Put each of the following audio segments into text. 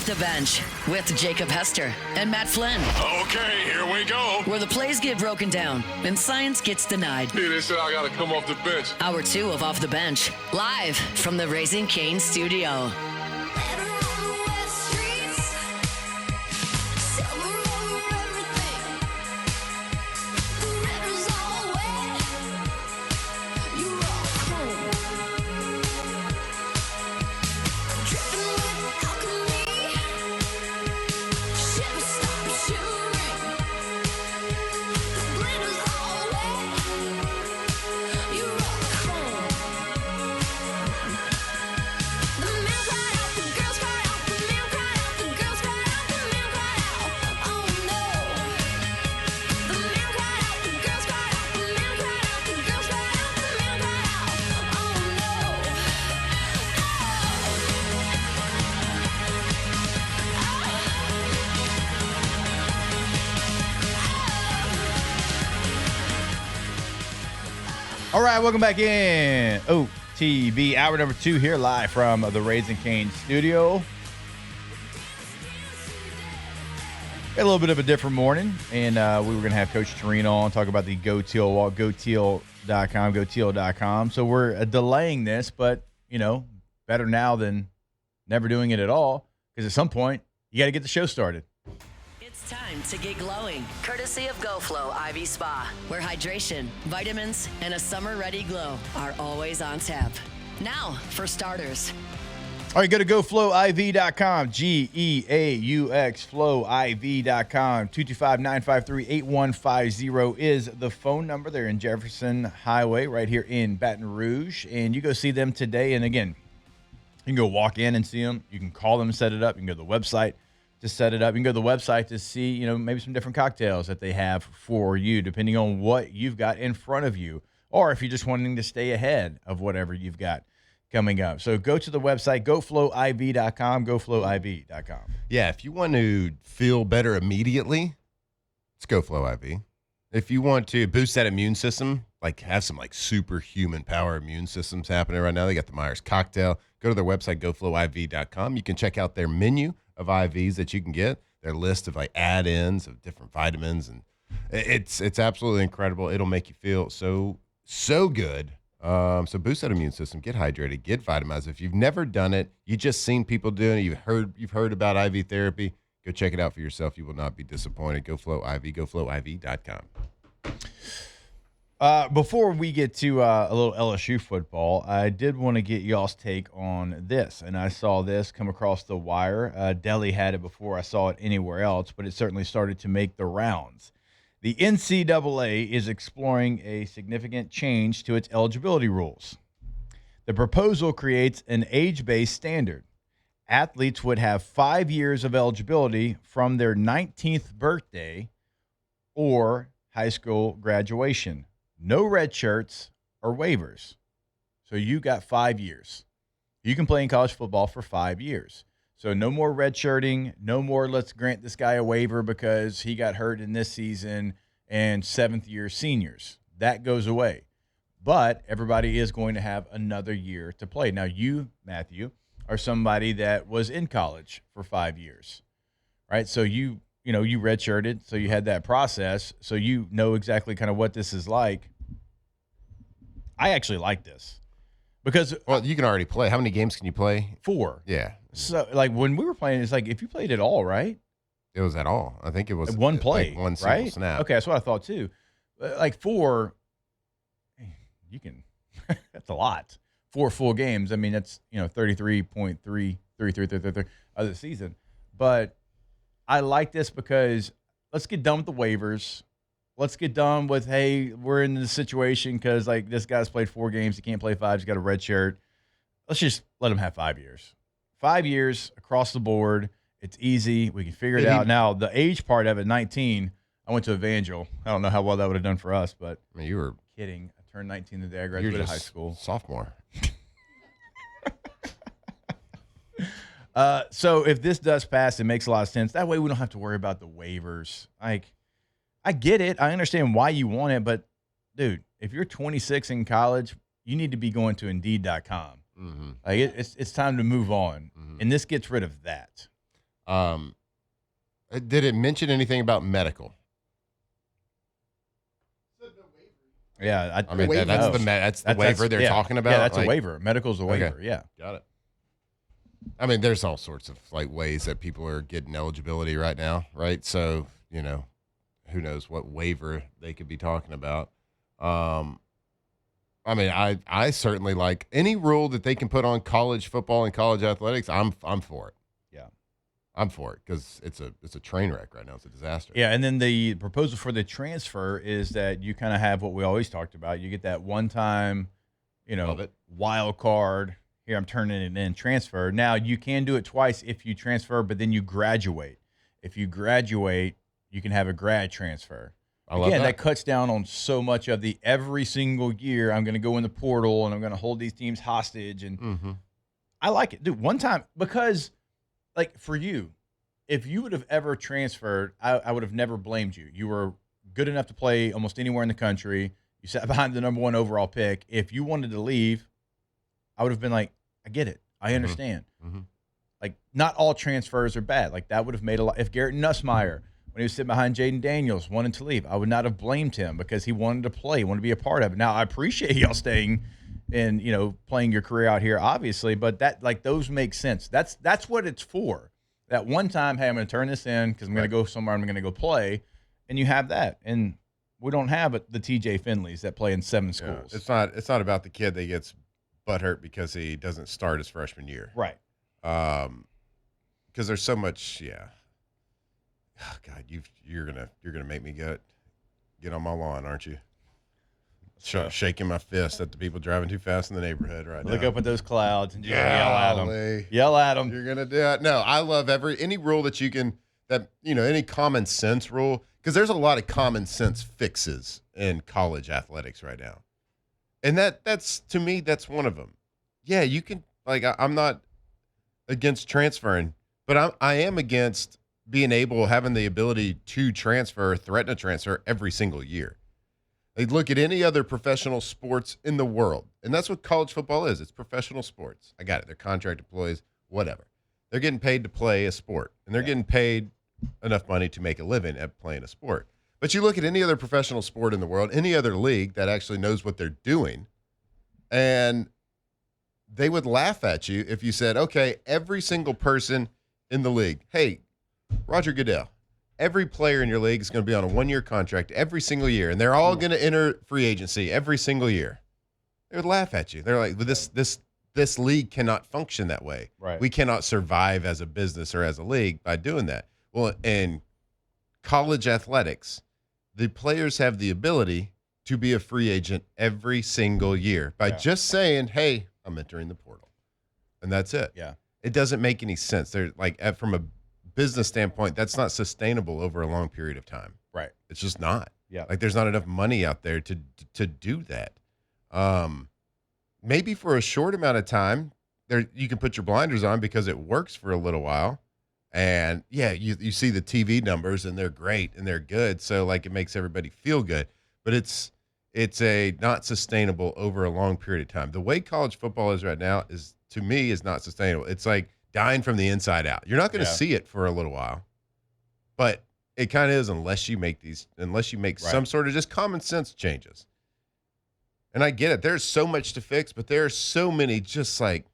Off the Bench with Jacob Hester and Matt Flynn. Okay, here we go. Where the plays get broken down and science gets denied. Hey, they said I got to come off the bench. Hour 2 of Off the Bench, live from the Raising Cane's studio. All right, welcome back in. OTB, hour number 2 here live from the Raising Cane's studio. A little bit of a different morning, and we were going to have Coach Torino on, talk about the Go Teal Walk, goteal.com. So we're delaying this, but, you know, better now than never doing it at all, because at some point, you got to get the show started. It's time to get glowing, courtesy of GoFlow IV Spa, where hydration, vitamins, and a summer-ready glow are always on tap. Now, for starters. All right, go to GoFlowIV.com, G-E-A-U-X, FlowIV.com. 225-953-8150 is the phone number. They're in Jefferson Highway right here in Baton Rouge, and you go see them today. And again, you can go walk in and see them. You can call them and set it up. You can go to the website to set it up. You can go to the website to see, you know, maybe some different cocktails that they have for you, depending on what you've got in front of you, or if you're just wanting to stay ahead of whatever you've got coming up. So go to the website, goflowiv.com, goflowiv.com. Yeah, if you want to feel better immediately, it's GoFlow IV. If you want to boost that immune system, like have some like superhuman power immune systems happening right now, they got the Myers cocktail. Go to their website, goflowiv.com. You can check out their menu of IVs that you can get, their list of like add-ins of different vitamins, and it's absolutely incredible. It'll make you feel so good. So boost that immune system, get hydrated, get vitamized. If you've never done it, you just seen people doing it, you've heard about IV therapy, go check it out for yourself. You will not be disappointed. GoFlow IV, goflowiv.com. Before we get to a little LSU football, I did want to get y'all's take on this, and I saw this come across the wire. Delhi had it before I saw it anywhere else, but it certainly started to make the rounds. The NCAA is exploring a significant change to its eligibility rules. The proposal creates an age-based standard. Athletes would have 5 years of eligibility from their 19th birthday or high school graduation. No red shirts or waivers. So you got 5 years. You can play in college football for 5 years. So no more red shirting, no more let's grant this guy a waiver because he got hurt in this season, and seventh-year seniors. That goes away. But everybody is going to have another year to play. Now you, Matthew, are somebody that was in college for 5 years, right? So you redshirted, so you had that process, so you know exactly kind of what this is like. I actually like this because you can already play. How many games can you play? 4. Yeah. So like when we were playing, it's like if you played it all, right? It was at all. I think it was one play, like one single right? snap. Okay, that's what I thought too. Like 4, you can. That's a lot. 4 full games. I mean, that's 33.3 of the season. But I like this because let's get done with the waivers. Let's get done with, hey, we're in this situation because, like, this guy's played 4 games. He can't play 5. He's got a red shirt. Let's just let him have 5 years. 5 years across the board. It's easy. We can figure it out. Now, the age part of it, 19, I went to Evangel. I don't know how well that would have done for us, but I mean, you were kidding. I turned 19 the day I graduated high school. Sophomore. So if this does pass, it makes a lot of sense. That way we don't have to worry about the waivers. Like, I get it. I understand why you want it, but, dude, if you're 26 in college, you need to be going to Indeed.com. Mm-hmm. Like it's time to move on, and this gets rid of that. Did it mention anything about medical? Yeah, I mean, that's the waiver they're talking about. Yeah, that's a waiver. Medical's a waiver. Okay. Yeah, Got it. I mean, there's all sorts of like ways that people are getting eligibility right now, right? So, who knows what waiver they could be talking about. I mean, I certainly like any rule that they can put on college football and college athletics. I'm for it. yeah, I'm for it because it's a train wreck right now. It's a disaster. yeah. And then the proposal for the transfer is that you kind of have what we always talked about. You get that one time, Love it. wild card. Here, I'm turning it in, transfer. Now, you can do it twice if you transfer, but then you graduate. If you graduate, you can have a grad transfer. I love that cuts down on so much of the every single year I'm going to go in the portal and I'm going to hold these teams hostage. And I like it. Dude, one time, because, like, for you, if you would have ever transferred, I would have never blamed you. You were good enough to play almost anywhere in the country. You sat behind the number 1 overall pick. If you wanted to leave, I would have been like, I get it. I understand. Like, not all transfers are bad. Like, that would have made a lot. If Garrett Nussmeier, when he was sitting behind Jaden Daniels, wanted to leave, I would not have blamed him because he wanted to play, wanted to be a part of it. Now, I appreciate y'all staying and, playing your career out here, obviously, but those make sense. That's what it's for. That one time, hey, I'm going to turn this in because I'm going to go somewhere, I'm going to go play, and you have that. And we don't have the TJ Finleys that play in 7 schools. Yeah, it's not about the kid that gets butthurt because he doesn't start his freshman year. Right. Because there's so much, oh, God, you're gonna make me get on my lawn, aren't you? Shaking my fist at the people driving too fast in the neighborhood right now. Look up at those clouds and just yell at them. Yell at them. You're gonna do it. No, I love any rule that you can any common sense rule, because there's a lot of common sense fixes in college athletics right now. And that's to me, that's one of them. Yeah, you can, like, I'm not against transferring, but I am against being having the ability to transfer, threaten to transfer every single year. Like, look at any other professional sports in the world, and that's what college football is. It's professional sports. I got it. They're contract employees, whatever. They're getting paid to play a sport, and they're getting paid enough money to make a living at playing a sport. But you look at any other professional sport in the world, any other league that actually knows what they're doing, and they would laugh at you if you said, okay, every single person in the league, hey, Roger Goodell, every player in your league is going to be on a 1-year contract every single year, and they're all going to enter free agency every single year. They would laugh at you. They're like, this league cannot function that way. Right. We cannot survive as a business or as a league by doing that. Well, in college athletics, the players have the ability to be a free agent every single year by just saying, hey, I'm entering the portal. And that's it. Yeah. It doesn't make any sense. They're like, from a business standpoint, that's not sustainable over a long period of time. Right. It's just not. Yeah. Like, there's not enough money out there to do that. Maybe for a short amount of time, you can put your blinders on because it works for a little while. And yeah, you see the TV numbers and they're great and they're good. So like, it makes everybody feel good, but it's a not sustainable over a long period of time. The way college football is right now to me is not sustainable. It's like dying from the inside out. You're not going to see it for a little while, but it kind of is unless you make some sort of just common sense changes. And I get it. There's so much to fix, but there are so many just like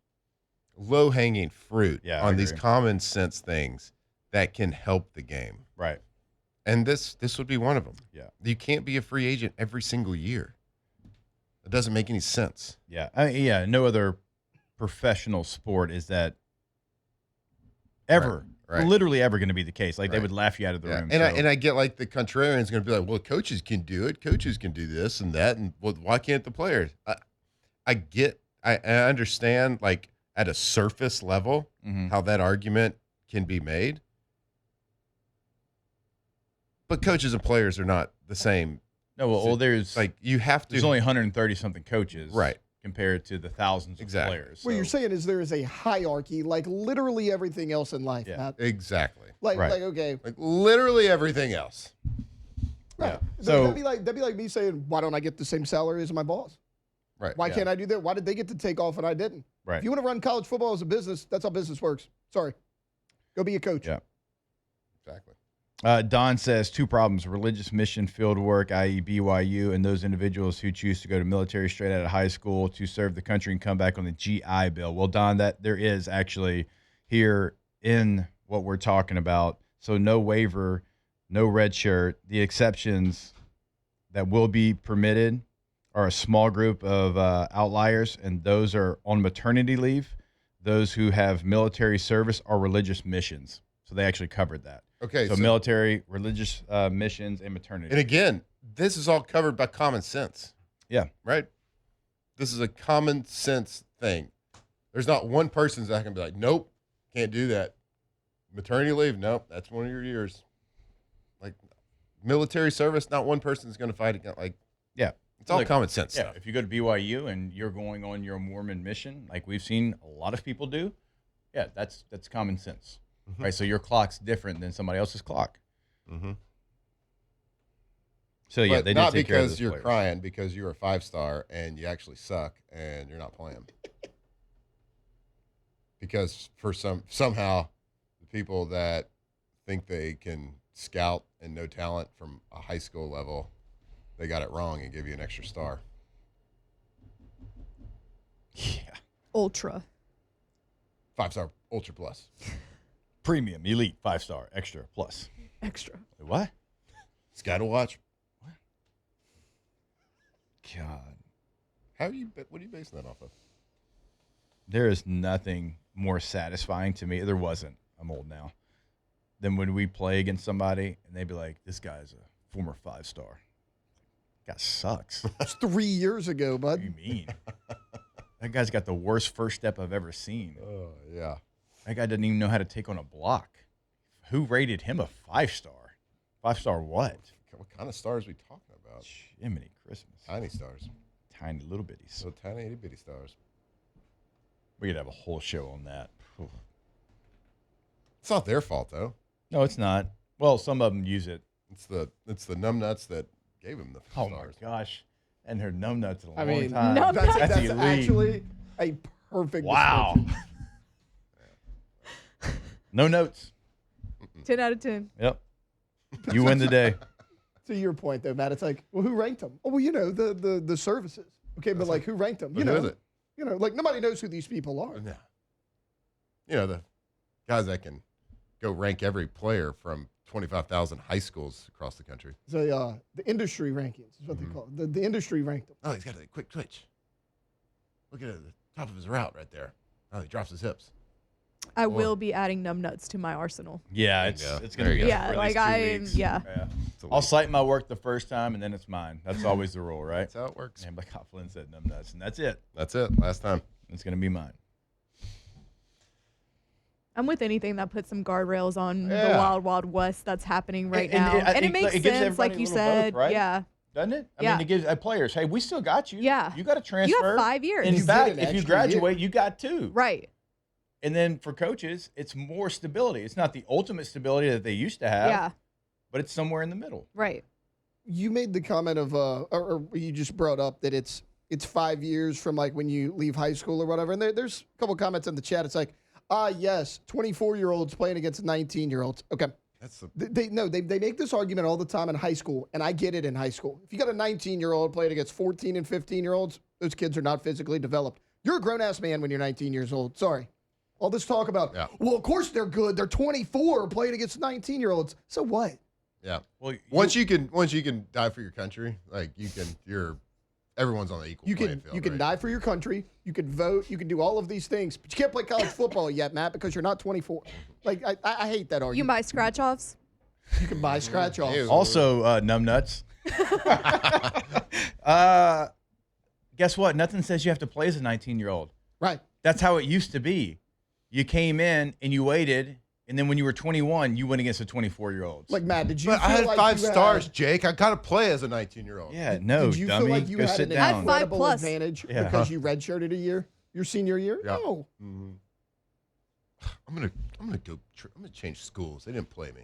low-hanging fruit on these common sense things that can help the game. Right. And this would be one of them. Yeah. You can't be a free agent every single year. It doesn't make any sense. Yeah. No other professional sport is that ever, literally ever going to be the case. Like, they would laugh you out of the room. And I get, like, the contrarian's going to be like, well, coaches can do it. Coaches can do this and that. And well, why can't the players? I understand, like, at a surface level, how that argument can be made. But coaches and players are not the same. No, well, there's like, you have to. There's only 130 something coaches, right, compared to the thousands of players. What you're saying is there is a hierarchy, like literally everything else in life. Yeah, Matt. Exactly. Like okay, like literally everything else. Right. Yeah. So that'd be like me saying, why don't I get the same salary as my boss? Right. Why can't I do that? Why did they get to take off and I didn't? Right. If you want to run college football as a business, that's how business works. Sorry. Go be a coach. Yeah. Exactly. Don says 2 problems: religious mission field work, i.e. BYU, and those individuals who choose to go to military straight out of high school to serve the country and come back on the GI Bill. Well, Don, that there is actually here in what we're talking about. So no waiver, no red shirt. The exceptions that will be permitted are a small group of outliers, and those are on maternity leave, those who have military service, or religious missions. So they actually covered that. Okay. So military, religious missions, and maternity. And again, this is all covered by common sense. Yeah. Right? This is a common sense thing. There's not one person that can be like, nope, can't do that. Maternity leave, nope, that's one of your years. Like military service, not one person is going to fight against. Like, Yeah. it's all Look, common sense Yeah. stuff. If you go to BYU and you're going on your Mormon mission, like we've seen a lot of people do, yeah, that's common sense. Right? So your clock's different than somebody else's clock. Mm-hmm. So, yeah, But they did not take care of because those you're players. crying, because you're a 5-star and you actually suck and you're not playing. Because for somehow the people that think they can scout and know talent from a high school level, they got it wrong and give you an extra star. Yeah. Ultra. 5-star ultra plus. Premium, elite, 5-star, extra, plus. Extra. What? Sky to watch. God. What are you basing that off of? There is nothing more satisfying to me. There wasn't. I'm old now. Than when we play against somebody and they'd be like, this guy's a former 5-star. Guy sucks. What It's 3 years ago, bud. do you mean? That guy's got the worst first step I've ever seen. Oh, yeah. That guy doesn't even know how to take on a block. Who rated him a 5-star? 5-star what? What kind of stars are we talking about? Jiminy Christmas. Tiny stars. Tiny little bitties. Little tiny itty bitty stars. We could have a whole show on that. Whew. It's not their fault though. No, it's not. Well, some of them use it. It's the numbnuts that gave him the Oh, stars. my gosh. And her numbnuts in a I long mean, time. Numb That's, nuts. that's elite. actually a perfect Wow. description. No notes. 10 out of 10. Yep. You win the day. To your point, though, Matt, it's like, well, who ranked them? Oh, well, you know, the services. Okay, but like, who ranked them? But You who know, is it? you know, like nobody knows who these people are. No. You know, the guys that can go rank every player from 25,000 high schools across the country. The industry rankings is what they call it. The industry ranked them. Oh, he's got a quick twitch. Look at the top of his route right there. Oh, he drops his hips. I will be adding numb nuts to my arsenal. Yeah, There it's you go. it's There gonna you be go. up Yeah, for at like least 2 I'm, weeks. yeah. It's a I'll leak. cite my work the first time and then it's mine. That's always the rule, right? That's how it works. And like Flynn said, numbnuts, and that's it. That's it. Last time. It's gonna be mine. I'm with anything that puts some guardrails on the Yeah. wild, wild west that's happening right And now. I And it think makes it gives sense, like everybody you a little both, said. right? Yeah. Doesn't it? I Yeah. mean, it gives players, hey, we still got you. Yeah. You got to transfer. You have 5 years. In You fact, get an if you extra graduate, year. you got 2. Right. And then for coaches, it's more stability. It's not the ultimate stability that they used to have, Yeah. but it's somewhere in the middle. Right. You made the comment of, or you just brought up that it's 5 years from like when you leave high school or whatever. And there's a couple comments in the chat. It's like, yes, 24-year-olds playing against 19-year-olds. Okay. That's the They make this argument all the time in high school, and I get it in high school. If you got a 19-year-old playing against 14 and 15-year-olds, those kids are not physically developed. You're a grown-ass man when you're 19 years old. Sorry. All this talk about, Yeah. well, of course they're good. They're 24 playing against 19-year-olds. So what? yeah. Well, Once you can die for your country, like everyone's on the equal You playing can field. you can right? die for your country. You can vote. You can do all of these things, but you can't play college football yet, Matt, because you're not 24. Like I hate that You argument. buy scratch offs? You can buy scratch offs. Ew. Also, numbnuts. Guess what? Nothing says you have to play as a 19-year-old. Right. That's how it used to be. You came in and you waited, and then when you were 21, you went against a 24-year-old. Like Matt, did you? But I feel had like 5 you had- stars, Jake. I got to play as a 19-year-old. Yeah, no, Did you dummy. feel like you Go had sit an I had down. 5 incredible plus. advantage Yeah. because you redshirted a year? Your senior year? Yeah. No. Mhm. I'm gonna change schools. They didn't play me.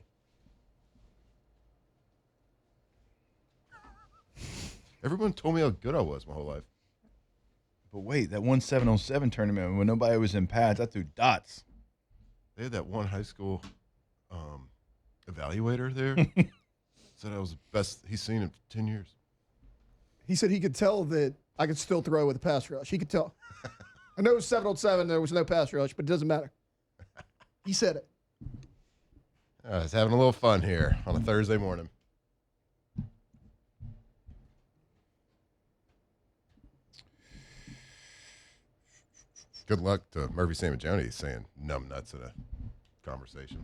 Everyone told me how good I was my whole life. But wait, that one 7-on-7 tournament when nobody was in pads, I threw dots. They had that one high school evaluator there. Said I was the best he's seen in 10 years. He said he could tell that I could still throw with a pass rush. He could tell. I know it was 7-on-7. There was no pass rush, but it doesn't matter. He said it. I was having a little fun here on a Thursday morning. Good luck to Murphy Samajoni saying numb nuts in a conversation.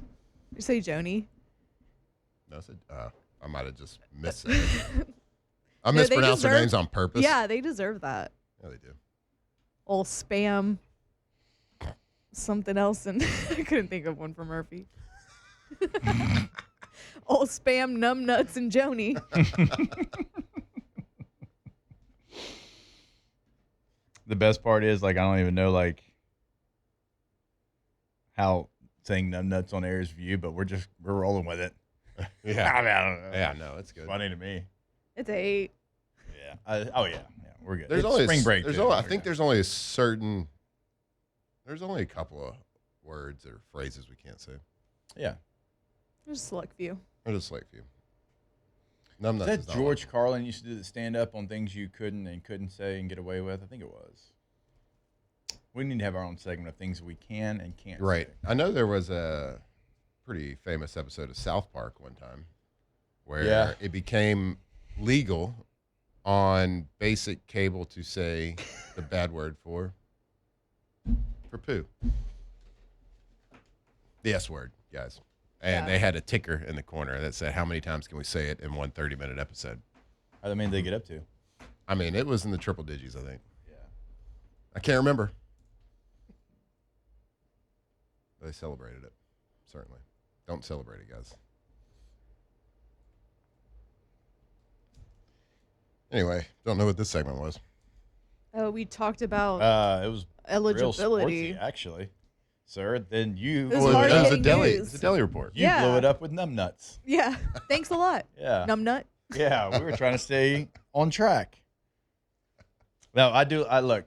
You say Joni? No, I said, I might have just missed it. I mispronounced their names on purpose. Yeah, they deserve that. Yeah, they do. Old spam. Something else, and I couldn't think of one for Murphy. Old spam, numb nuts, and Joni. The best part is, like, I don't even know, like, how saying numb nuts on air is viewed, but we're rolling with it. Yeah. I mean, I don't know. Yeah, no, it's good. Funny to me. It's 8. Yeah. Yeah, we're good. There's It's only spring break. There's too. only, I think there's only a certain. There's only a couple of words or phrases we can't say. Yeah. There's a select few. Or just like few. Numb Is nuts that is not George one. Carlin used to do the stand up on things you couldn't say and get away with? I think it was. We need to have our own segment of things we can and can't Right. say. I know there was a pretty famous episode of South Park one time where Yeah. it became legal on basic cable to say the bad word for poo. The S word, guys. And Yeah. they had a ticker in the corner that said, how many times can we say it in one 30-minute episode? How many did they get up to? I mean, it was in the triple digits, I think. Yeah. I can't remember. But they celebrated it, certainly. Don't celebrate it, guys. Anyway, don't know what this segment was. Oh, we talked about It was real eligibility. sportsy, actually, sir. Then you It was Well, hard it was a hitting deli. news. It's a deli report. you Yeah. blew it up with numb nuts. Yeah. Thanks a lot. Yeah. Numb nut. Yeah, we were trying to stay on track. No, I look,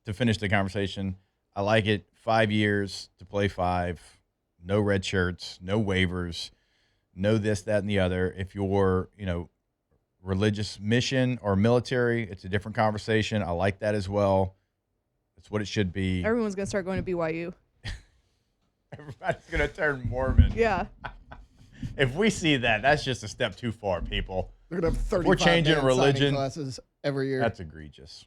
to finish the conversation, I like it. 5 years to play 5, no red shirts, no waivers, no this, that, and the other. If you're, religious mission or military, it's a different conversation. I like that as well. It's what it should be. Everyone's going to start going to BYU. Everybody's going to turn Mormon. Yeah. If we see that, that's just a step too far, people. They're going to have 35 we're changing band signing religion. classes every year. That's egregious.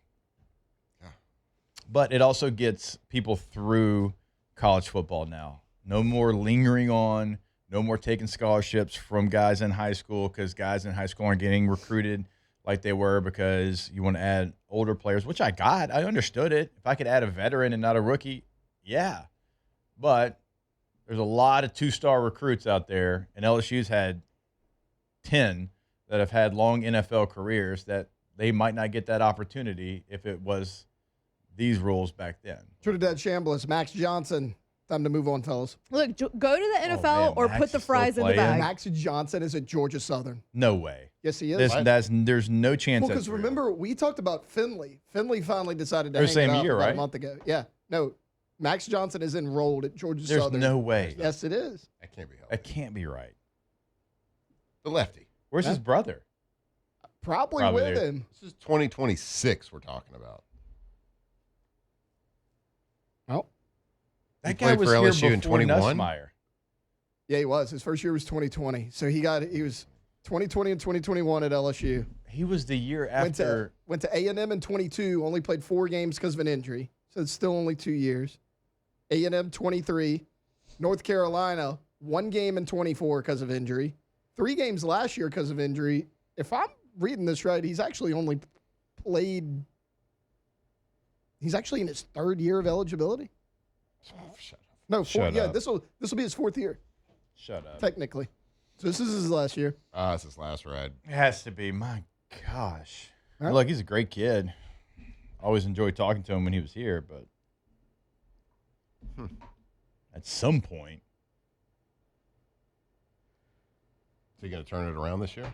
But it also gets people through college football now. No more lingering on, no more taking scholarships from guys in high school because guys in high school aren't getting recruited like they were because you want to add older players, which I got. I understood it. If I could add a veteran and not a rookie, yeah. But there's a lot of 2-star recruits out there, and LSU's had 10 that have had long NFL careers that they might not get that opportunity if it was these rules back then. Trinidad Chambliss, Max Johnson. Time to move on, fellas. Look, go to the NFL man, or Max put the is still fries in the playing. bag. Max Johnson is at Georgia Southern. No way. Yes, he is. There's no chance. Well, that's because real. remember, we talked about Finley. Finley finally decided to They're hang same it up year, about right? a month ago. Yeah. No, Max Johnson is enrolled at Georgia There's Southern. no way. Yes, it is. That can't be helped. That can't be right. The lefty. Where's his brother? Probably Probably with there. him. This is 2026 we're talking about. Oh, That played guy was for here LSU in before 21? Nussmeier. yeah, he was. His first year was 2020. So he was 2020 and 2021 at LSU. He was the year after. Went to A&M in 22. Only played 4 games because of an injury. So it's still only 2 years. A&M 23. North Carolina 1 game in 24 because of injury. 3 games last year because of injury. If I'm reading this right, he's actually only played. He's actually in his 3rd year of eligibility. Shut up. No, 4th. Shut Yeah, up. this will be his 4th year Shut up. technically. So this is his last year. It's his last ride. It has to be. My gosh. All right. Look, he's a great kid. Always enjoyed talking to him when he was here, but at some point, Is he going to turn it around this year?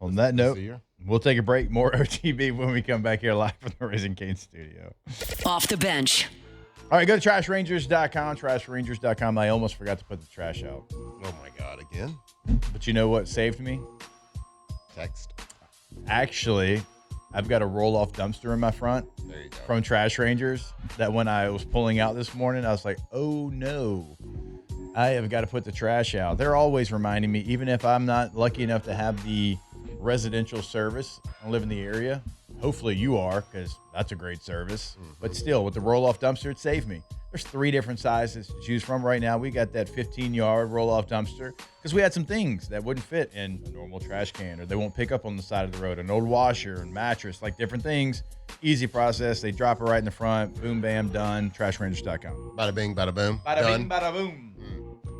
on that This note, the year? we'll take a break. More OTB when we come back here live from the Raising Cane studio. Off the bench. All right, go to trashrangers.com, trashrangers.com. I almost forgot to put the trash out. Oh my God, again? But you know what saved me? Text. Actually, I've got a roll-off dumpster in my front There you go. from Trash Rangers that when I was pulling out this morning, I was like, oh no, I have got to put the trash out. They're always reminding me, even if I'm not lucky enough to have the residential service and live in the area. Hopefully you are, because that's a great service. But still, with the roll-off dumpster, it saved me. There's 3 different sizes to choose from right now. We got that 15-yard roll-off dumpster because we had some things that wouldn't fit in a normal trash can, or they won't pick up on the side of the road. An old washer and mattress, like different things. Easy process. They drop it right in the front. Boom, bam, done. Trashrangers.com. Bada bing, bada boom. Bada Done. bing, bada boom.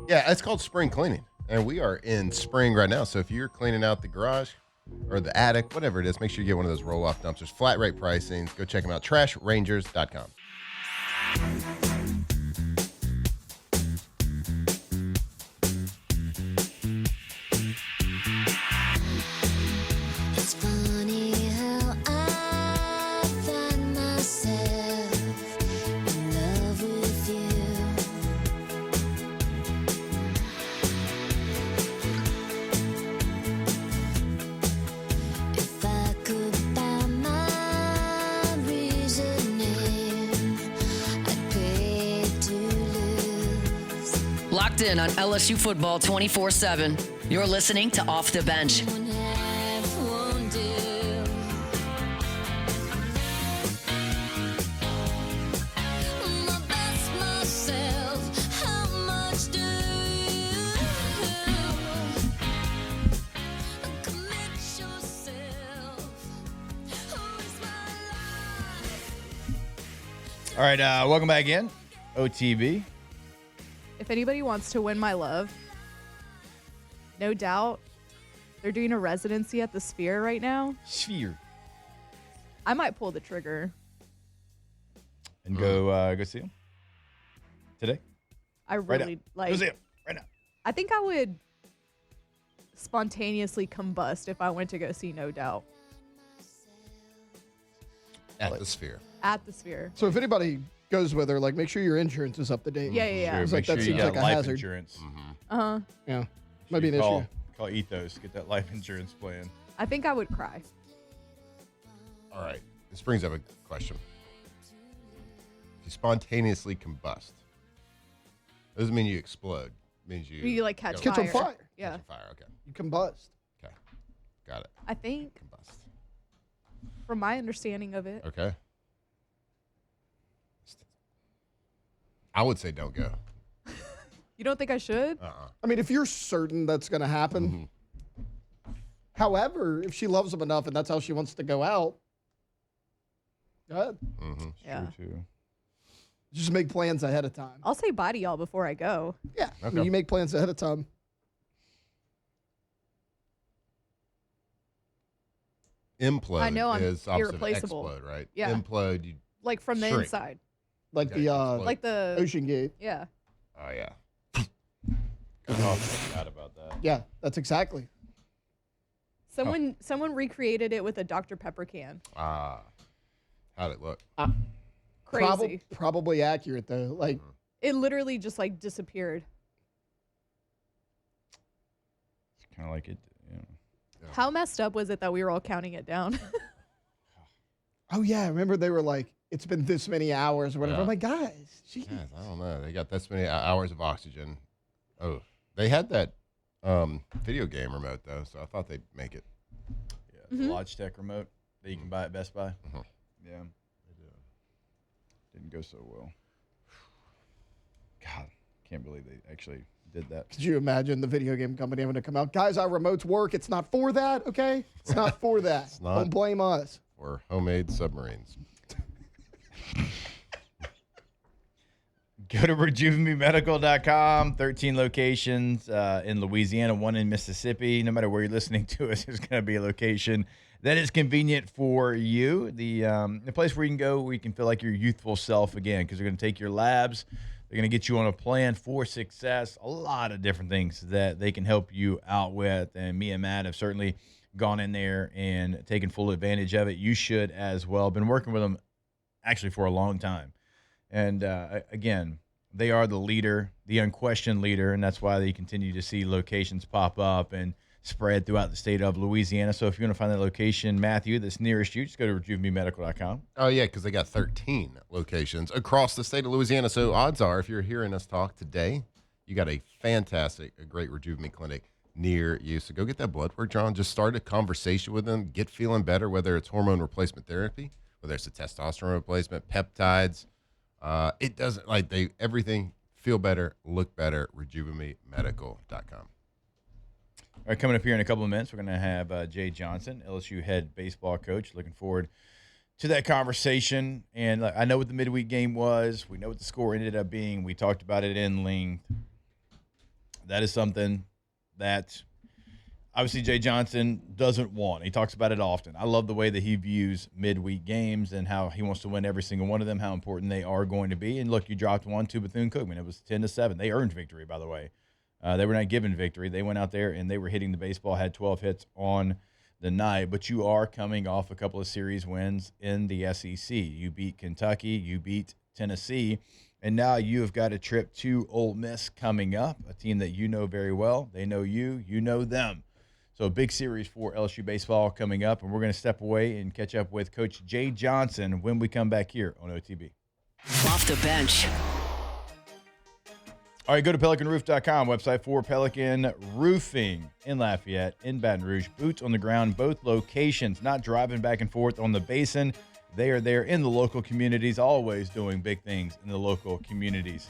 Yeah, it's called spring cleaning. And we are in spring right now. So if you're cleaning out the garage or the attic, whatever it is, make sure you get one of those roll-off dumpsters. Flat rate pricing. Go check them out. Trashrangers.com. It's funny how I find myself in love with you. If I could buy my reasoning, I'd pay to lose. Locked in on LSU football 24/7. You're listening to Off the Bench. One half won't do. My best myself, how much do you commit yourself? Who is my life? All right, welcome back in. OTB. If anybody wants to win my love, no doubt, they're doing a residency at the Sphere right now. Sphere. I might pull the trigger. And go see him today. I Right really now. like. Go see him right now. I think I would spontaneously combust if I went to go see No Doubt At the Sphere. at the Sphere. So if anybody goes with her, like, make sure your insurance is up to date. Yeah, yeah, yeah. Sure, It's make like that sure you seems got like a life hazard. insurance. Uh huh. Yeah, might be an call, issue. Call Ethos, get that life insurance plan. I think I would cry. All right. This brings up a question. If you spontaneously combust, doesn't mean you explode. It means you... You like catch Catch fire. on fire. Yeah, Catch on fire. Okay. You combust. Okay. Got it. I think Combust. from my understanding of it. Okay. I would say don't go. You don't think I should? I mean, if you're certain that's going to happen. However, if she loves him enough and that's how she wants to go out, go ahead. Yeah. True, too. Just make plans ahead of time. I'll say bye to y'all before I go. Yeah. I mean, Okay. you make plans ahead of time. Implode I know I'm is opposite of irreplaceable. explode, right? Yeah. Implode, you... Like from the Shrink. inside. Like Okay, the explode. Like the Ocean Gate. yeah. Oh, yeah. Oh, I forgot about that. Yeah, that's exactly. Someone recreated it with a Dr. Pepper can. Ah. How'd it look? Crazy. Probably accurate though. Like, It literally just like disappeared. It's kind of like it. You know. How messed up was it that we were all counting it down? oh yeah, remember they were like, it's been this many hours or whatever. Yeah. I'm like, guys, geez. Yeah, I don't know. They got this many hours of oxygen. Oh, they had that video game remote though, so I thought they'd make it. Yeah, the Logitech remote that you can buy at Best Buy. Yeah. Didn't go so well. God, can't believe they actually did that. Could you imagine the video game company having to come out? Guys, our remotes work. It's not for that, okay? It's not for that. It's not. Don't blame us. Or homemade submarines. Go to rejuvenmemedical.com. 13 locations in Louisiana, 1 in Mississippi. No matter where you're listening to us, there's going to be a location that is convenient for you. The place where you can go where you can feel like your youthful self again, because they're going to take your labs. They're going to get you on a plan for success. A lot of different things that they can help you out with. And me and Matt have certainly gone in there and taken full advantage of it. You should as well. Been working with them actually for a long time. And again, they are the leader, the unquestioned leader, and that's why they continue to see locations pop up and spread throughout the state of Louisiana. So if you want to find that location, Matthew, that's nearest you, just go to rejuvenemedical.com. Oh, yeah, because they got 13 locations across the state of Louisiana. So odds are, if you're hearing us talk today, you got a great Rejuvenate clinic near you. So go get that blood work, John. Just start a conversation with them. Get feeling better, whether it's hormone replacement therapy, whether it's a testosterone replacement, peptides. It doesn't, everything, feel better, look better, rejuvenemedical.com. All right, coming up here in a couple of minutes, we're going to have Jay Johnson, LSU head baseball coach. Looking forward to that conversation. And I know what the midweek game was. We know what the score ended up being. We talked about it in length. That is something that obviously Jay Johnson doesn't want. He talks about it often. I love the way that he views midweek games and how he wants to win every single one of them, how important they are going to be. And look, you dropped one to Bethune-Cookman. It was 10-7. They earned victory, by the way. They were not given victory. They went out there and they were hitting the baseball, had 12 hits on the night. But you are coming off a couple of series wins in the SEC. You beat Kentucky, you beat Tennessee, and now you have got a trip to Ole Miss coming up, a team that you know very well. They know you, you know them. So a big series for LSU baseball coming up, and we're going to step away and catch up with Coach Jay Johnson when we come back here on OTB. Off the bench. All right, go to PelicanRoof.com, website for Pelican Roofing in Lafayette, in Baton Rouge. Boots on the ground, both locations, not driving back and forth on the basin. They are there in the local communities, always doing big things in the local communities.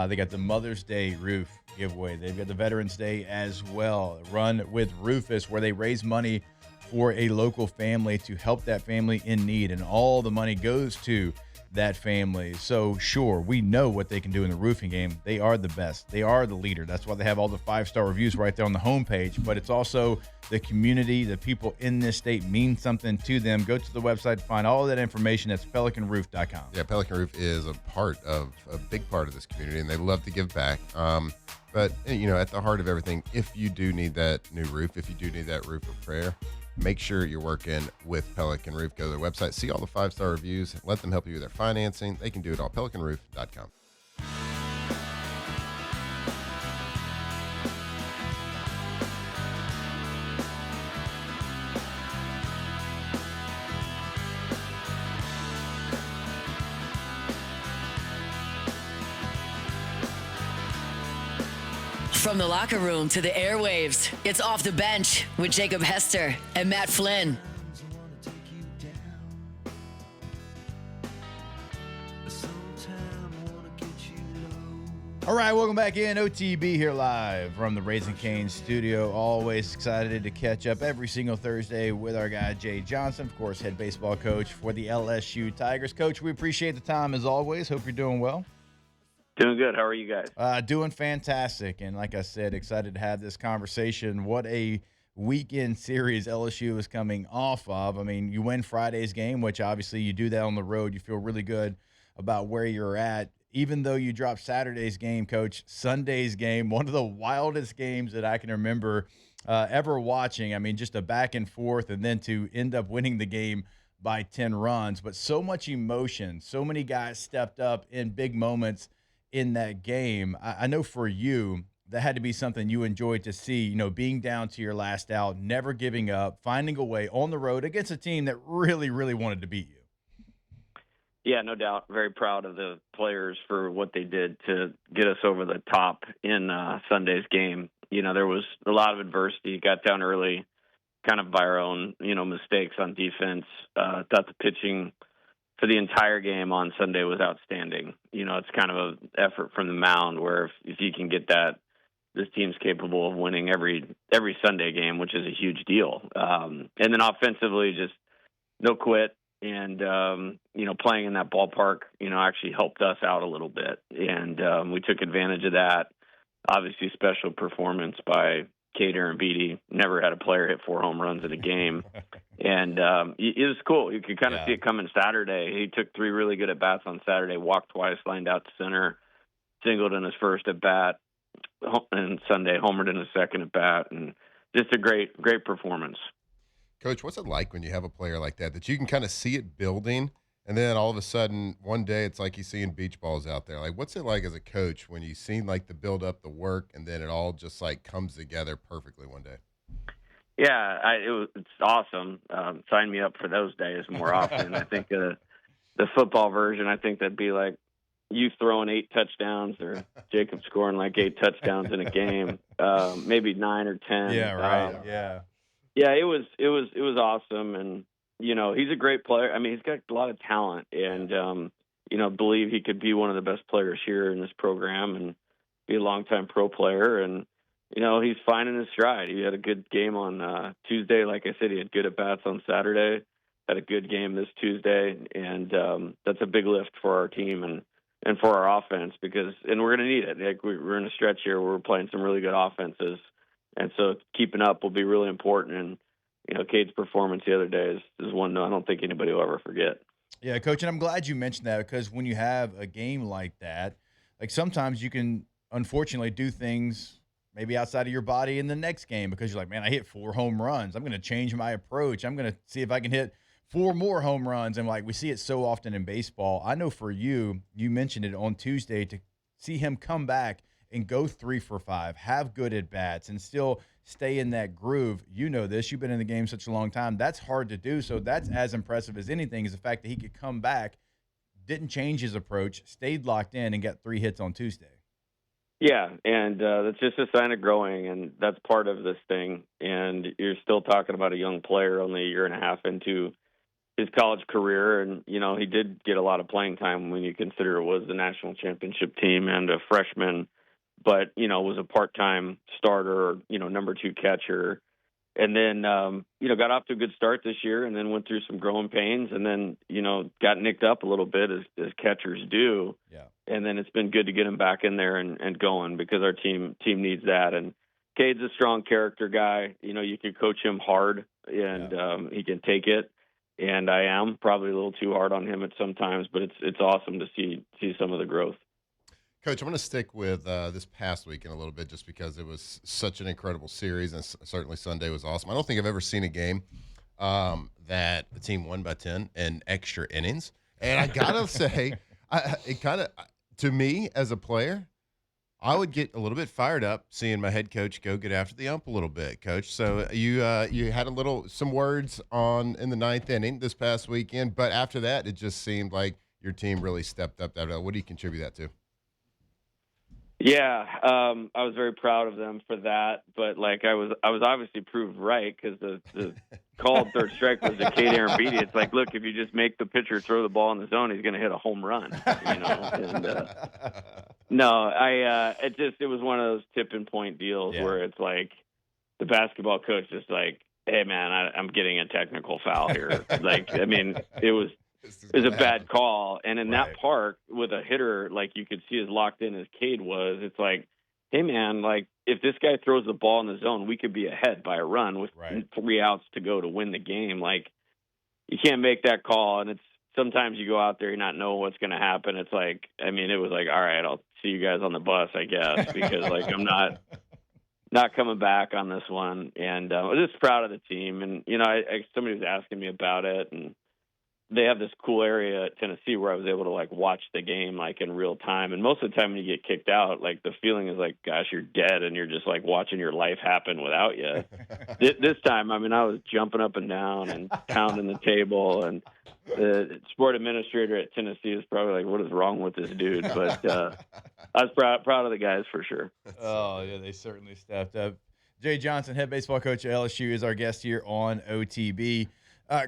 They got the Mother's Day roof giveaway. They've got the Veterans Day as well. Run with Rufus, where they raise money for a local family to help that family in need, and all the money goes to that family. So sure, we know what they can do in the roofing game. They are the best. They are the leader. That's why they have all the 5-star reviews right there on the homepage. But it's also the community, the people in this state mean something to them. Go to the website to find all of that information. That's pelicanroof.com. Yeah, Pelican Roof is a big part of this community, and they love to give back. But at the heart of everything, if you do need that new roof, if you do need that roof of prayer, make sure you're working with Pelican Roof. Go to their website, see all the 5-star reviews, let them help you with their financing. They can do it all. PelicanRoof.com. From the locker room to the airwaves, it's Off the Bench with Jacob Hester and Matt Flynn. All right, welcome back in. OTB here live from the Raising Cane's studio. Always excited to catch up every single Thursday with our guy, Jay Johnson, of course, head baseball coach for the LSU Tigers. Coach, we appreciate the time as always. Hope you're doing well. Doing good. How are you guys? Doing fantastic. And like I said, excited to have this conversation. What a weekend series LSU is coming off of. I mean, you win Friday's game, which obviously you do that on the road. You feel really good about where you're at. Even though you dropped Saturday's game, Coach, Sunday's game, one of the wildest games that I can remember ever watching. I mean, just a back and forth, and then to end up winning the game by 10 runs. But so much emotion. So many guys stepped up in big moments in that game. I know for you, that had to be something you enjoyed to see, being down to your last out, never giving up, finding a way on the road against a team that really, really wanted to beat you. Yeah, no doubt. Very proud of the players for what they did to get us over the top in Sunday's game. There was a lot of adversity. Got down early, kind of by our own, mistakes on defense. Thought the pitching for the entire game on Sunday was outstanding. It's kind of an effort from the mound where if you can get that, this team's capable of winning every Sunday game, which is a huge deal. And then offensively, just no quit. And, playing in that ballpark, actually helped us out a little bit. And we took advantage of that. Obviously, special performance by Cater and Beatty. Never had a player hit 4 home runs in a game. And it was cool. You could kind of see it coming Saturday. He took 3 really good at-bats on Saturday, walked twice, lined out to center, singled in his first at-bat, and Sunday homered in his second at-bat. And just a great performance. Coach, what's it like when you have a player like that you can kind of see it building, And then all of a sudden, one day, it's like he's seeing beach balls out there. Like, what's it like as a coach when you seen like the build up, the work, and then it all just like comes together perfectly one day? Yeah, it's awesome. Sign me up for those days more often. I think the football version, I think that'd be like you throwing 8 touchdowns or Jacob scoring like 8 touchdowns in a game, maybe 9 or 10. Yeah, right. Yeah. Yeah, it was awesome, and he's a great player. I mean, he's got a lot of talent, and believe he could be one of the best players here in this program and be a longtime pro player. And he's finding his stride. He had a good game on Tuesday. Like I said, he had good at bats on Saturday. Had a good game this Tuesday, and that's a big lift for our team and for our offense and we're going to need it. Like we're in a stretch here where we're playing some really good offenses. And so keeping up will be really important. And, Cade's performance the other day is one I don't think anybody will ever forget. Yeah, Coach, and I'm glad you mentioned that because when you have a game like that, like sometimes you can unfortunately do things maybe outside of your body in the next game because you're like, man, I hit 4 home runs. I'm going to change my approach. I'm going to see if I can hit 4 more home runs. And like we see it so often in baseball. I know for you mentioned it on Tuesday to see him come back and go 3 for 5, have good at bats, and still stay in that groove. You know this. You've been in the game such a long time. That's hard to do. So that's as impressive as anything is the fact that he could come back, didn't change his approach, stayed locked in, and got 3 hits on Tuesday. Yeah, and that's just a sign of growing, and that's part of this thing. And you're still talking about a young player only a year and a half into his college career, and he did get a lot of playing time when you consider it was the national championship team and a freshman, but was a part-time starter, number 2 catcher, and then got off to a good start this year, and then went through some growing pains, and then got nicked up a little bit as catchers do. Yeah. And then it's been good to get him back in there and going because our team needs that. And Cade's a strong character guy. You can coach him hard, and he can take it. And I am probably a little too hard on him at sometimes, but it's awesome to see some of the growth. Coach, I'm going to stick with this past weekend a little bit just because it was such an incredible series, and certainly Sunday was awesome. I don't think I've ever seen a game that the team won by 10 in extra innings. And I got to say, it kind of, to me as a player, I would get a little bit fired up seeing my head coach go get after the ump a little bit, Coach. So you had some words in the 9th inning this past weekend, but after that, it just seemed like your team really stepped up. What do you contribute that to? Yeah, I was very proud of them for that, but I was obviously proved right because the called third strike was a Cade Arrambide. It's like, look, if you just make the pitcher throw the ball in the zone, he's going to hit a home run. And no, it was one of those tipping point deals where it's like the basketball coach is like, hey man, I'm getting a technical foul here. It was a bad call. And in that park with a hitter, like you could see as locked in as Cade was, it's like, hey man, like if this guy throws the ball in the zone, we could be ahead by a run with 3 outs to go to win the game. Like you can't make that call. And it's sometimes you go out there, you not know what's going to happen. It's like, it was like, all right, I'll see you guys on the bus, I guess, because I'm not coming back on this one. And I was just proud of the team. And, somebody was asking me about it, and they have this cool area at Tennessee where I was able to watch the game in real time. And most of the time when you get kicked out, the feeling is like, gosh, you're dead, and you're just watching your life happen without you. This time, I was jumping up and down and pounding the table, and the sport administrator at Tennessee is probably like, what is wrong with this dude? But I was proud of the guys for sure. Oh yeah, they certainly stepped up. Jay Johnson, head baseball coach at LSU, is our guest here on OTB.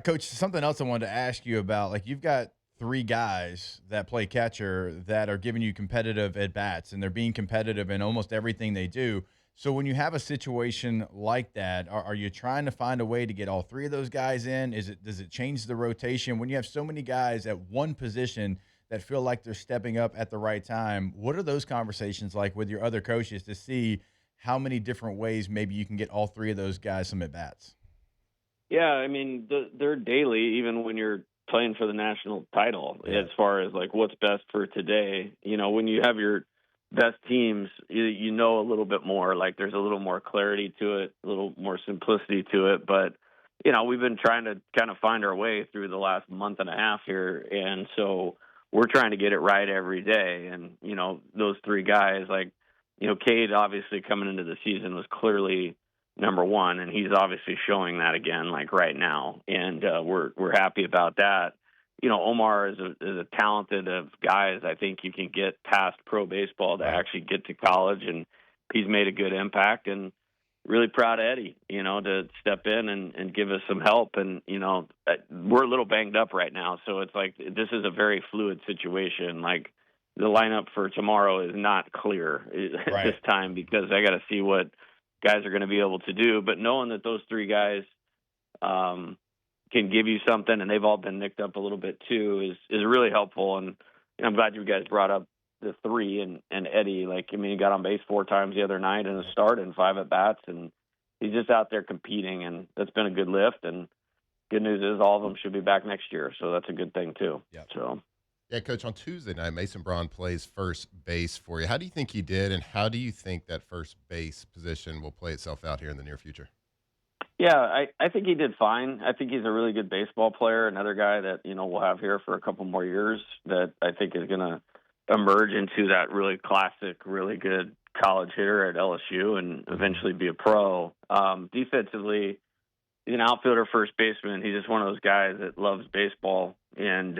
Coach, something else I wanted to ask you about, you've got 3 guys that play catcher that are giving you competitive at-bats, and they're being competitive in almost everything they do. So when you have a situation like that, are you trying to find a way to get all 3 of those guys in? Does it change the rotation? When you have so many guys at one position that feel like they're stepping up at the right time, what are those conversations like with your other coaches to see how many different ways maybe you can get all 3 of those guys some at-bats? Yeah, they're daily, even when you're playing for the national title, as far as what's best for today. When you have your best teams, you know a little bit more. There's a little more clarity to it, a little more simplicity to it. But we've been trying to kind of find our way through the last month and a half here, and so we're trying to get it right every day. And those three guys, like Cade, obviously coming into the season was clearly number one, and he's obviously showing that again, like right now, and we're happy about that. Omar is a talented of guys. I think you can get past pro baseball to actually get to college, and he's made a good impact. And really proud of Eddie, to step in and give us some help. And, we're a little banged up right now. So it's like this is a very fluid situation. Like the lineup for tomorrow is not clear at this time because I got to see what guys are going to be able to do. But knowing that those three guys can give you something, and they've all been nicked up a little bit too, is really helpful. And I'm glad you guys brought up the three and Eddie. He got on base 4 times the other night in a start and 5 at bats, and he's just out there competing, and that's been a good lift. And good news is all of them should be back next year, so that's a good thing too. Yeah. So. Yeah, Coach, on Tuesday night, Mason Braun plays first base for you. How do you think he did, and how do you think that first base position will play itself out here in the near future? Yeah, I think he did fine. I think he's a really good baseball player, another guy that, we'll have here for a couple more years that I think is going to emerge into that really classic, really good college hitter at LSU and eventually be a pro. Defensively, he's an outfielder, first baseman. He's just one of those guys that loves baseball and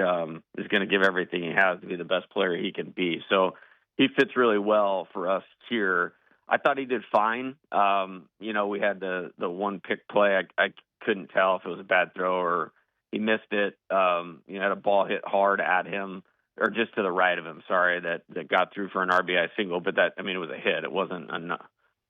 is going to give everything he has to be the best player he can be. So he fits really well for us here. I thought he did fine. We had the one pick play. I couldn't tell if it was a bad throw or he missed it. Had a ball hit hard at him, or just to the right of him, that got through for an RBI single. But it was a hit. It wasn't a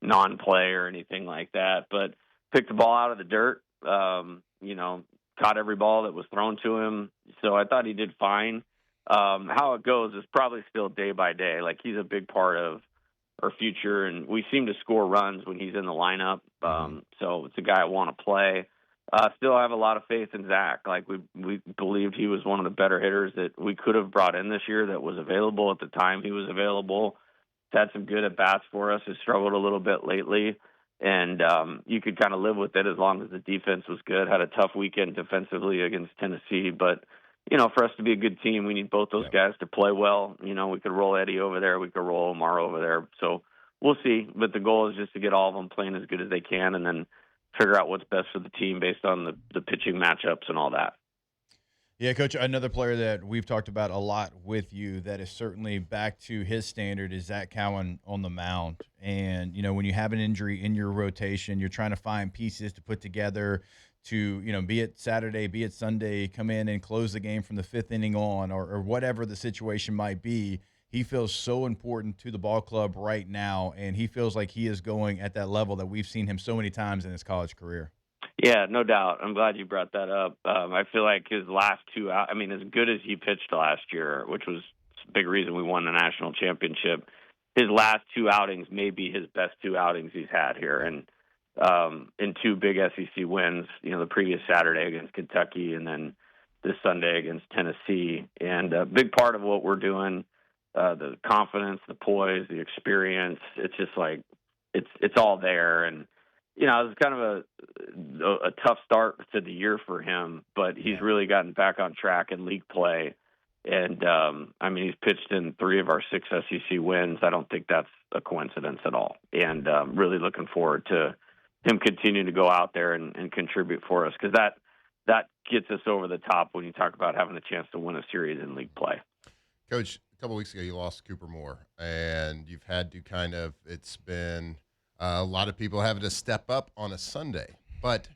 non-play or anything like that. But picked the ball out of the dirt, caught every ball that was thrown to him. So I thought he did fine. How it goes is probably still day by day. Like, he's a big part of our future, and we seem to score runs when he's in the lineup. So it's a guy I want to play. Still have a lot of faith in Zach. Like, we believed he was one of the better hitters that we could have brought in this year that was available at the time he was available. He's had some good at-bats for us. Has struggled a little bit lately. And you could kind of live with it as long as the defense was good. Had a tough weekend defensively against Tennessee. But, for us to be a good team, we need both those guys to play well. We could roll Eddie over there. We could roll Omar over there. So we'll see. But the goal is just to get all of them playing as good as they can and then figure out what's best for the team based on the pitching matchups and all that. Yeah, Coach, another player that we've talked about a lot with you that is certainly back to his standard is Zach Cowan on the mound. And, when you have an injury in your rotation, you're trying to find pieces to put together to, be it Saturday, be it Sunday, come in and close the game from the 5th inning on or whatever the situation might be. He feels so important to the ball club right now, and he feels like he is going at that level that we've seen him so many times in his college career. Yeah, no doubt. I'm glad you brought that up. I feel like his last 2 out, as good as he pitched last year, which was a big reason we won the national championship, his last 2 outings may be his best 2 outings he's had here. And in 2 big SEC wins, the previous Saturday against Kentucky and then this Sunday against Tennessee. And a big part of what we're doing, the confidence, the poise, the experience, it's just like it's all there. And it was kind of a tough start to the year for him, but he's really gotten back on track in league play. And, he's pitched in 3 of our 6 SEC wins. I don't think that's a coincidence at all. And really looking forward to him continuing to go out there and contribute for us, because that gets us over the top when you talk about having a chance to win a series in league play. Coach, a couple weeks ago you lost Cooper Moore, and you've had to it's been a lot of people having to step up on a Sunday. But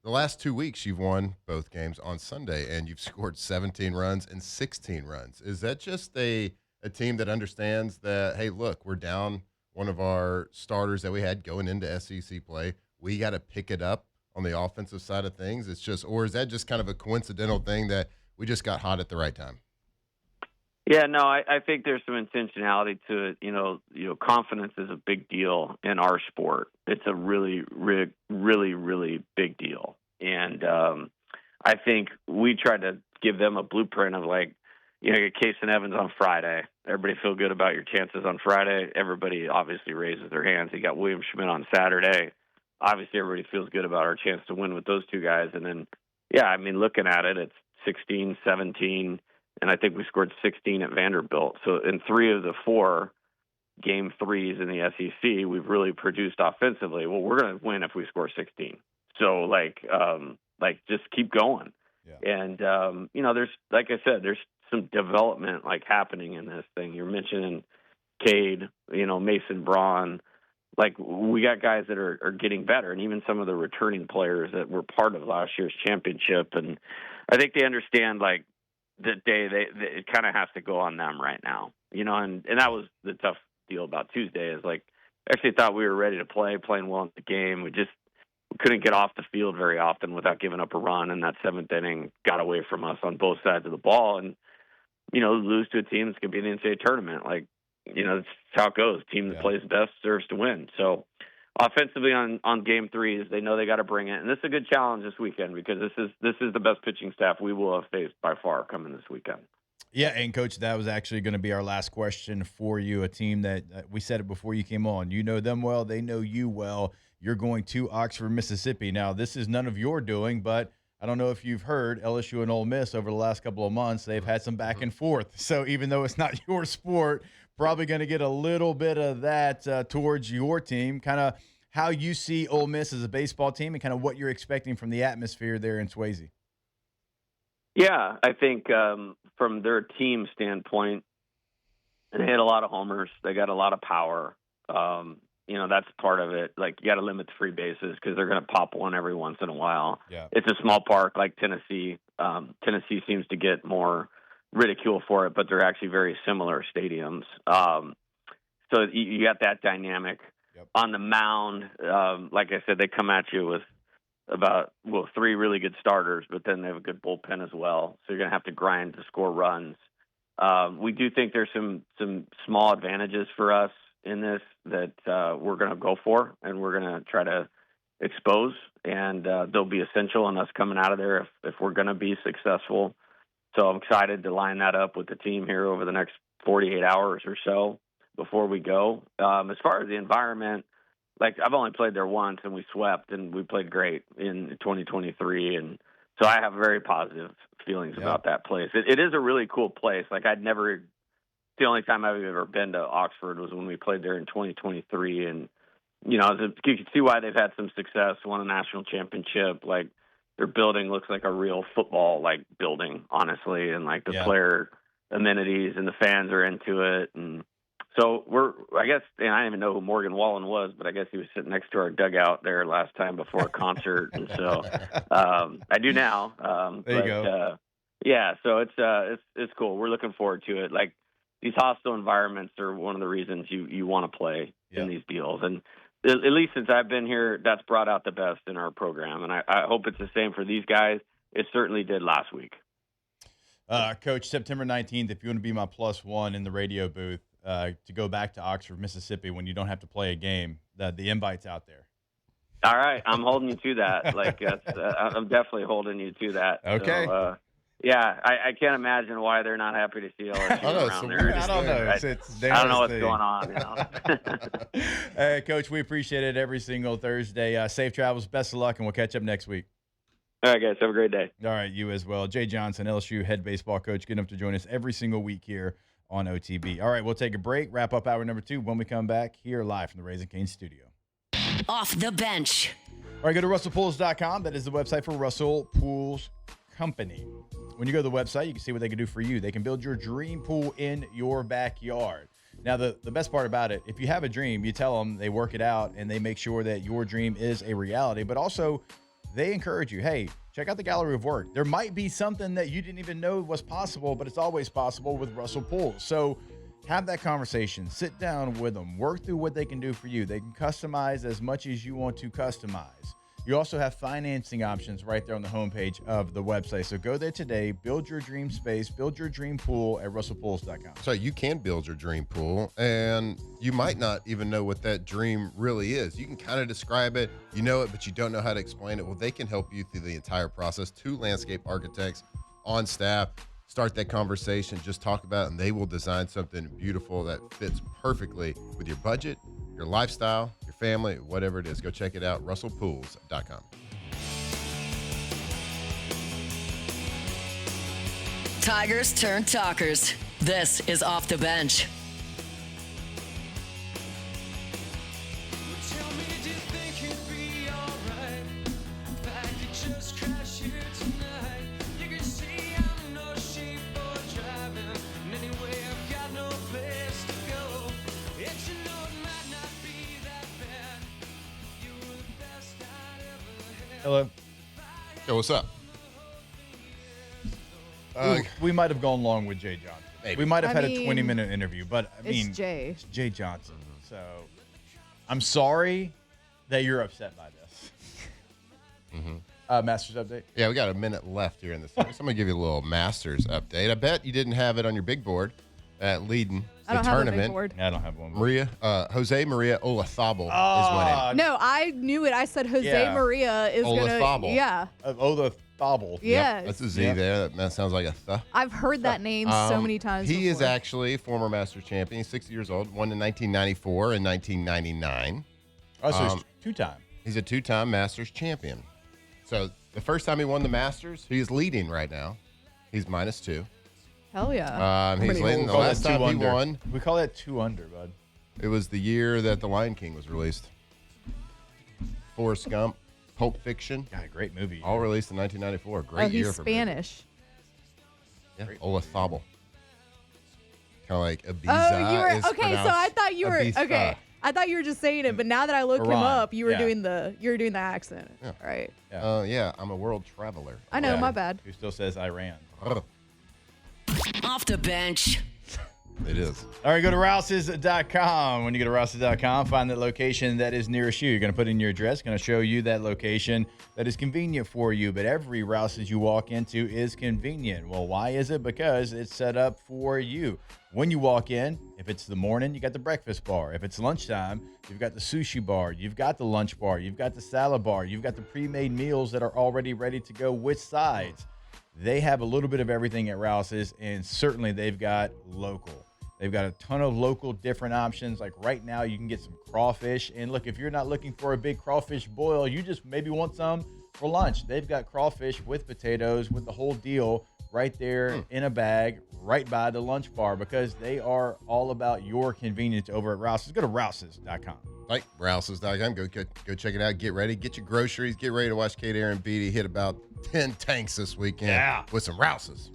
the last 2 weeks you've won both games on Sunday, and you've scored 17 runs and 16 runs. Is that just a team that understands that, hey, look, we're down one of our starters that we had going into SEC play. We got to pick it up on the offensive side of things. Or is that just kind of a coincidental thing that we just got hot at the right time? Yeah, no, I think there's some intentionality to it. Confidence is a big deal in our sport. It's a really, really, really, really big deal. And I think we tried to give them a blueprint of you get Case and Evans on Friday. Everybody feel good about your chances on Friday. Everybody obviously raises their hands. You got William Schmidt on Saturday. obviously everybody feels good about our chance to win with those two guys. And then, yeah, I mean, looking at it, it's 16, 17, and I think we scored 16 at Vanderbilt. So in 3 of the 4 game 3s in the SEC, we've really produced offensively. Well, we're going to win if we score 16. So just keep going. Yeah. And, there's, like I said, there's some development happening in this thing. You're mentioning Cade, Mason Braun. We got guys that are getting better, and even some of the returning players that were part of last year's championship. And I think they understand that it kind of has to go on them right now, and that was the tough deal about Tuesday is actually thought we were ready to playing well in the game. We couldn't get off the field very often without giving up a run, and that 7th inning got away from us on both sides of the ball. And, lose to a team that's going to be in the NCAA tournament. That's how it goes. Team that plays best deserves to win. So offensively on game 3s, they know they got to bring it. And this is a good challenge this weekend because this is the best pitching staff we will have faced by far coming this weekend. Yeah, and Coach, that was actually going to be our last question for you, a team that we said it before you came on. You know them well. They know you well. You're going to Oxford, Mississippi. Now, this is none of your doing, but I don't know if you've heard LSU and Ole Miss over the last couple of months. They've had some back and forth. So even though it's not your sport, probably going to get a little bit of that towards your team. Kind of how you see Ole Miss as a baseball team and kind of what you're expecting from the atmosphere there in Swayze. Yeah, I think from their team standpoint, they had a lot of homers. They got a lot of power. That's part of it. You got to limit the free bases because they're going to pop one every once in a while. Yeah. It's a small park like Tennessee. Tennessee seems to get more ridicule for it, but they're actually very similar stadiums. So you got that dynamic. Yep. On the mound. Like I said, they come at you with about 3 really good starters, but then they have a good bullpen as well. So you're going to have to grind to score runs. We do think there's some small advantages for us in this that we're going to go for, and we're going to try to expose, and they'll be essential in us coming out of there if we're going to be successful. So I'm excited to line that up with the team here over the next 48 hours or so before we go. As far as the environment, I've only played there once, and we swept, and we played great in 2023, and so I have very positive feelings about that place. It is a really cool place. The only time I've ever been to Oxford was when we played there in 2023, and you can see why they've had some success, won a national championship. Their building looks like a real football building, honestly, and the player amenities and the fans are into it, and so I don't even know who Morgan Wallen was, but I guess he was sitting next to our dugout there last time before a concert, and so I do now. There you go. So it's cool. We're looking forward to it. These hostile environments are one of the reasons you want to play in these deals. And at least since I've been here, that's brought out the best in our program. And I hope it's the same for these guys. It certainly did last week. Coach, September 19th, if you want to be my +1 in the radio booth to go back to Oxford, Mississippi when you don't have to play a game, the invite's out there. All right. I'm holding you to that. I'm definitely holding you to that. Okay. So, I can't imagine why they're not happy to see LSU around there. I don't know. I don't know what's going on. Hey, Coach, we appreciate it every single Thursday. Safe travels, best of luck, and we'll catch up next week. All right, guys. Have a great day. All right, you as well. Jay Johnson, LSU head baseball coach, getting up to join us every single week here on OTB. All right, we'll take a break, wrap up hour number 2 when we come back here live from the Raising Cane studio. Off the bench. All right, go to RussellPools.com. That is the website for Russell Pools Company. When you go to the website, you can see what they can do for you. They can build your dream pool in your backyard. Now, the best part about it, if you have a dream, you tell them, they work it out, and they make sure that your dream is a reality. But also, they encourage you, hey, check out the gallery of work. There might be something that you didn't even know was possible, but it's always possible with Russell Pools. So have that conversation. Sit down with them. Work through what they can do for you. They can customize as much as you want to customize. You also have financing options right there on the homepage of the website. So go there today, build your dream space, build your dream pool at russellpools.com. So you can build your dream pool, and you might not even know what that dream really is. You can kind of describe it, you know it, but you don't know how to explain it. Well, they can help you through the entire process. 2 landscape architects on staff. Start that conversation, just talk about it, and they will design something beautiful that fits perfectly with your budget, your lifestyle, your family, whatever it is. Go check it out, russellpools.com. Tigers turn talkers. This is Off the Bench. Hello. Yo, what's up? We might have gone long with Jay Johnson. Maybe. We might have I had a mean, 20-minute interview, but I mean, It's Jay. it's Jay Johnson. So I'm sorry that you're upset by this. Masters update. Yeah, we got a minute left here in the series. I'm going to give you a little Masters update. I bet you didn't have it on your big board at leading I the don't have a big tournament. board. I don't have one. Jose Maria Olazabal is winning. No, I knew it. I said Jose Yeah. Maria is Olazabal. gonna. Yeah. the Thobble. Yes. That's a Z Yep. there. That sounds like a th. I've heard that name so many times. He is before. actually a former Masters champion. He's 60 years old. Won in 1994 and 1999. Oh, so it's two-time. He's a two-time Masters champion. So the first time he won the Masters, he is leading right now. He's -2. Hell yeah. He's many leading. holes? The Call last that time he 2 under. won, We call that 2 under, bud. it was the year that The Lion King was released. Forrest Gump, Pulp Fiction, God, great movie. all released in 1994. Great Oh, year he's for movies. Spanish. Yeah, Olazabal. Kind of like Ibiza. Oh, you were is okay. So I pronounced thought you were Ibiza. okay. I thought you were just saying it, but now that I looked him Iran, up, you were yeah. doing the accent. Yeah. Right. Yeah, I'm a world traveler. I know. Yeah. My bad. Who still says Iran? Ugh, Off the Bench. It is. All right, go to rouses.com. When you go to rouses.com, find that location that is nearest you. You're going to put in your address, going to show you that location that is convenient for you. But every Rouses you walk into is convenient. Well, why is it? Because it's set up for you. When you walk in, if it's the morning, you got the breakfast bar. If it's lunchtime, you've got the sushi bar. You've got the lunch bar. You've got the salad bar. You've got the pre-made meals that are already ready to go with sides. They have a little bit of everything at Rouse's, and certainly they've got local. They've got a ton of local different options. Like right now, you can get some crawfish. And look, if you're not looking for a big crawfish boil, you just maybe want some for lunch. They've got crawfish with potatoes, with the whole deal right there in a bag, right by the lunch bar, because they are all about your convenience over at Rouse's. Go to rouses.com. Like rouses.com. Go check it out. Get ready. Get your groceries. Get ready to watch Kate Aaron Beatty hit about 10 tanks this weekend Yeah. with some Rouses.